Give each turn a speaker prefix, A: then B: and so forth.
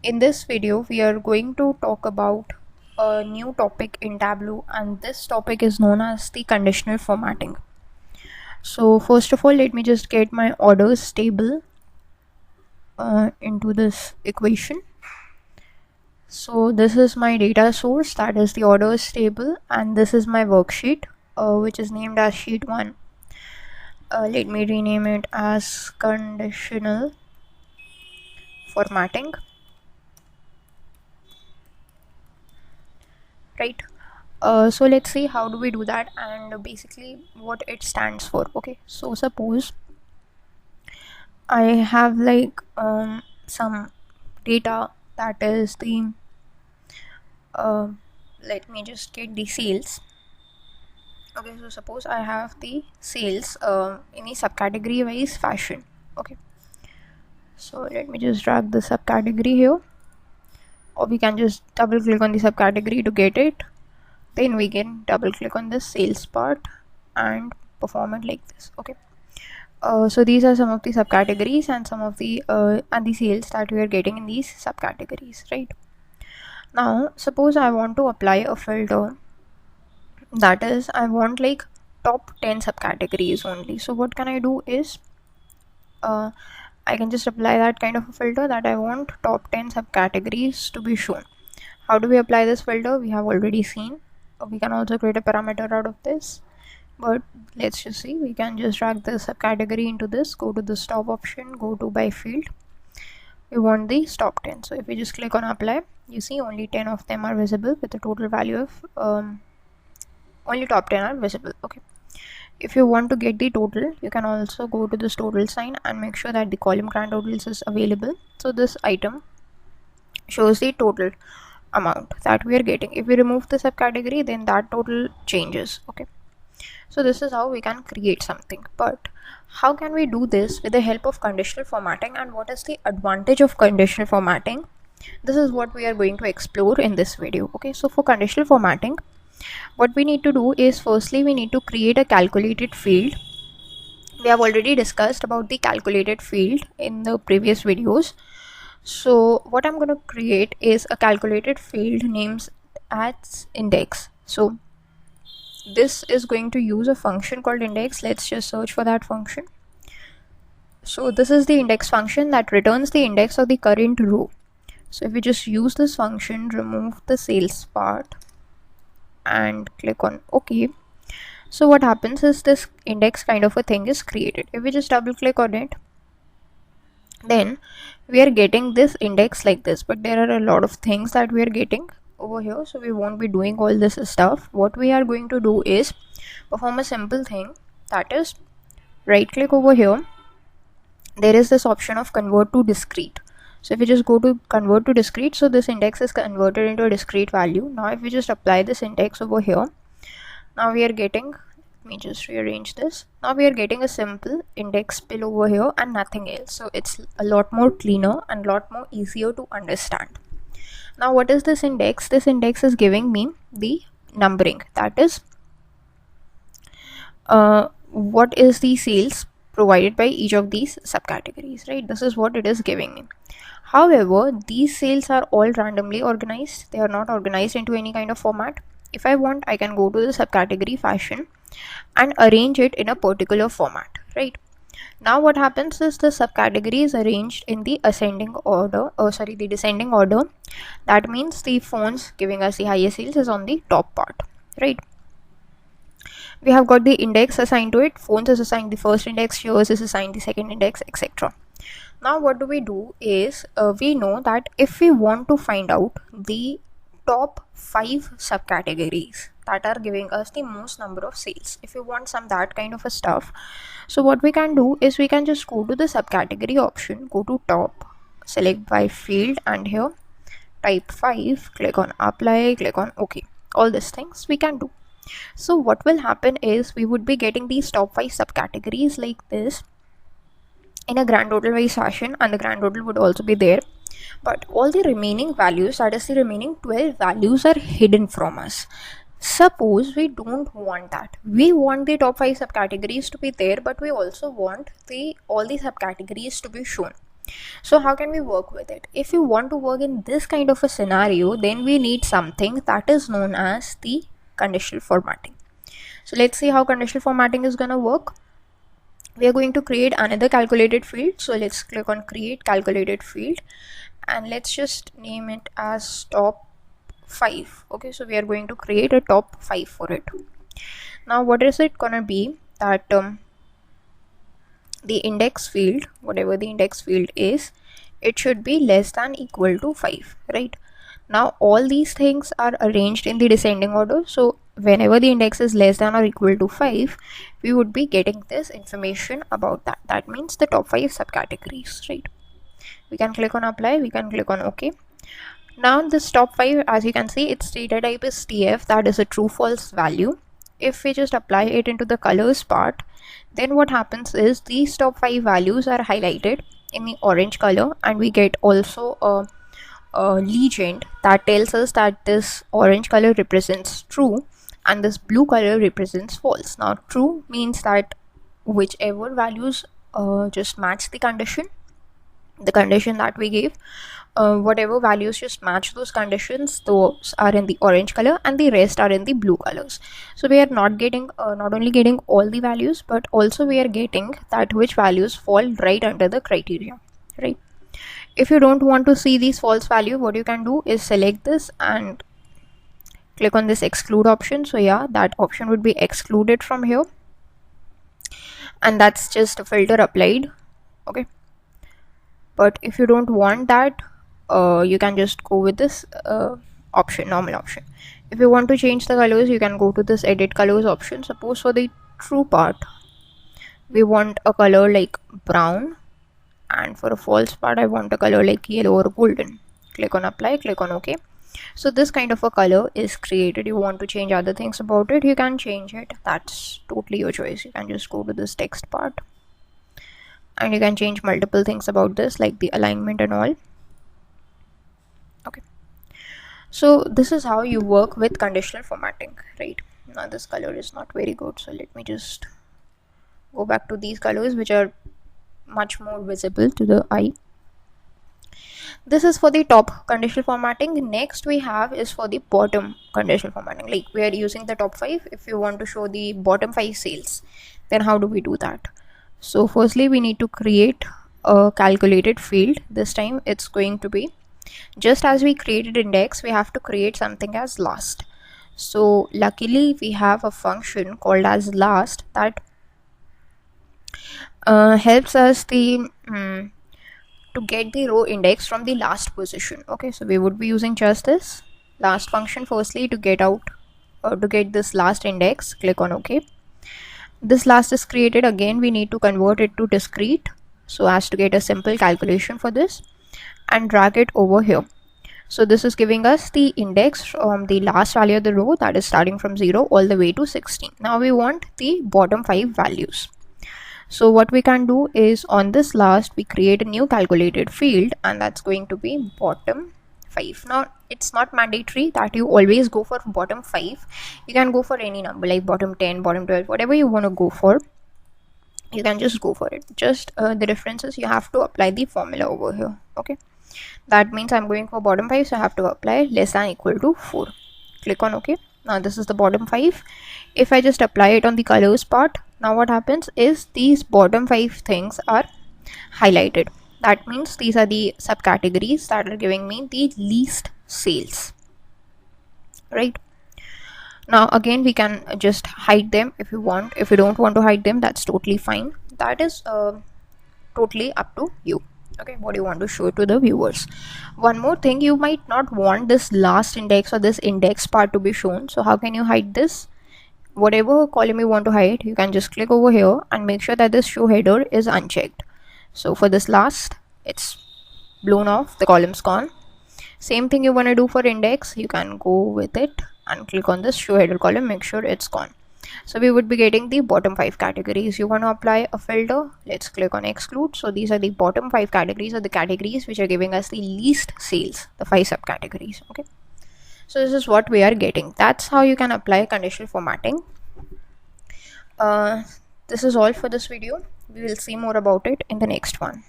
A: In this video, we are going to talk about a new topic in Tableau, and this topic is known as the conditional formatting. So first of all, let me just get my orders table into this equation. So this is my data source, that is the orders table, and this is my worksheet, which is named as sheet 1. Let me rename it as conditional formatting. Right. So let's see how do we do that and basically what it stands for. Okay, so suppose I have some data, that is the let me just get the sales. Okay, so suppose I have the sales in a subcategory wise fashion. Okay, so let me just drag the subcategory here, or we can just double click on the subcategory to get it. Then we can double click on this sales part and perform it like this. Okay, so these are some of the subcategories and some of the sales that we are getting in these subcategories. Right, now suppose I want to apply a filter, that is I want like top 10 subcategories only. So what can I do is I can just apply that kind of a filter that I want top 10 subcategories to be shown. How do we apply this filter? We have already seen. We can also create a parameter out of this, but let's just see. We can just drag the subcategory into this, go to the stop option, go to by field. We want the top 10. So if we just click on apply, you see only 10 of them are visible with a total value of only top 10 are visible. Okay, if you want to get the total, you can also go to this total sign and make sure that the column grand totals is available. So this item shows the total amount that we are getting. If we remove the subcategory, then that total changes. Okay, so this is how we can create something. But how can we do this with the help of conditional formatting, and what is the advantage of conditional formatting? This is what we are going to explore in this video. Okay, so for conditional formatting, what we need to do is firstly we need to create a calculated field. We have already discussed about the calculated field in the previous videos. So what I'm going to create is a calculated field names as index. So this is going to use a function called index. Let's just search for that function. So this is the index function that returns the index of the current row. So if we just use this function, remove the sales part and click on OK, so what happens is this index kind of a thing is created. If we just double click on it, then we are getting this index like this, but there are a lot of things that we are getting over here, so we won't be doing all this stuff. What we are going to do is perform a simple thing, that is right click over here. There is this option of convert to discrete. So if we just go to convert to discrete, so this index is converted into a discrete value. Now if we just apply this index over here, now we are getting, let me just rearrange this. Now we are getting a simple index spill over here and nothing else. So it's a lot more cleaner and lot more easier to understand. Now what is this index? This index is giving me the numbering, that is what is the sales provided by each of these subcategories, right? This is what it is giving me. However, these sales are all randomly organized. They are not organized into any kind of format. If I want, I can go to the subcategory fashion and arrange it in a particular format, right? Now what happens is the subcategory is arranged in the ascending order, the descending order. That means the fonts giving us the highest sales is on the top part, right? We have got the index assigned to it. Fonts is assigned the first index, years is assigned the second index, etc. Now what do we do is we know that if we want to find out the top 5 subcategories that are giving us the most number of sales, if you want some that kind of a stuff, so what we can do is we can just go to the subcategory option, go to top, select by field, and here type 5, click on apply, click on OK. All these things we can do. So what will happen is we would be getting these top 5 subcategories like this in a grand total wise fashion, and the grand total would also be there, but all the remaining values, that is the remaining 12 values, are hidden from us. Suppose we don't want that. We want the top 5 subcategories to be there, but we also want all the subcategories to be shown. So how can we work with it? If you want to work in this kind of a scenario, then we need something that is known as the conditional formatting. So let's see how conditional formatting is going to work. We are going to create another calculated field. So let's click on create calculated field, and let's just name it as top 5. Okay, so we are going to create a top 5 for it. Now what is it gonna be? That the index field, whatever the index field is, it should be less than equal to 5, right? Now all these things are arranged in the descending order, so whenever the index is less than or equal to 5, we would be getting this information about that. That means the top 5 subcategories, right? We can click on apply, we can click on OK. Now this top 5, as you can see, its data type is TF, that is a true false value. If we just apply it into the colors part, then what happens is these top 5 values are highlighted in the orange color, and we get also a legend that tells us that this orange color represents true and this blue color represents false. Now true means that whichever values just match the condition that we gave, whatever values just match those conditions, those are in the orange color and the rest are in the blue colors. So we are not getting not only getting all the values, but also we are getting that which values fall right under the criteria, right? If you don't want to see these false value, what you can do is select this and click on this exclude option. So yeah, that option would be excluded from here, and that's just a filter applied. Okay, but if you don't want that, you can just go with this option, normal option. If you want to change the colors, you can go to this edit colors option. Suppose for the true part we want a color like brown, and for a false part I want a color like yellow or golden. Click on apply, click on OK. So this kind of a color is created. You want to change other things about it, you can change it. That's totally your choice. You can just go to this text part and you can change multiple things about this, like the alignment and all. Okay, so this is how you work with conditional formatting, right? Now this color is not very good, so let me just go back to these colors which are much more visible to the eye. This is for the top conditional formatting. Next we have is for the bottom conditional formatting. Like we are using the top 5. If you want to show the bottom 5 sales, then how do we do that? So firstly we need to create a calculated field. This time it's going to be, just as we created index, we have to create something as last. So luckily we have a function called as last that helps us to get the row index from the last position. Okay, so we would be using just this last function firstly to get out to get this last index. Click on OK. This last is created. Again we need to convert it to discrete so as to get a simple calculation for this, and drag it over here. So this is giving us the index from the last value of the row, that is starting from 0 all the way to 16. Now we want the bottom 5 values. So what we can do is on this last we create a new calculated field, and that's going to be bottom 5. Now it's not mandatory that you always go for bottom 5. You can go for any number like bottom 10, bottom 12, whatever you want to go for, you can just go for it. Just the difference is you have to apply the formula over here. Okay, that means I'm going for bottom 5, so I have to apply less than equal to 4. Click on OK. Now this is the bottom 5. If I just apply it on the colors part, now what happens is these bottom 5 things are highlighted. That means these are the subcategories that are giving me the least sales, right? Now again we can just hide them if you want. If you don't want to hide them, that's totally fine. That is totally up to you. Okay, what do you want to show to the viewers? One more thing, you might not want this last index or this index part to be shown. So how can you hide this? Whatever column you want to hide, you can just click over here and make sure that this show header is unchecked. So for this last, it's blown off, the column's gone. Same thing you want to do for index, you can go with it and click on this show header column, make sure it's gone. So we would be getting the bottom 5 categories. You want to apply a filter, let's click on exclude. So these are the bottom 5 categories, or the categories which are giving us the least sales, the 5 subcategories. Okay, so this is what we are getting. That's how you can apply conditional formatting. This is all for this video. We will see more about it in the next one.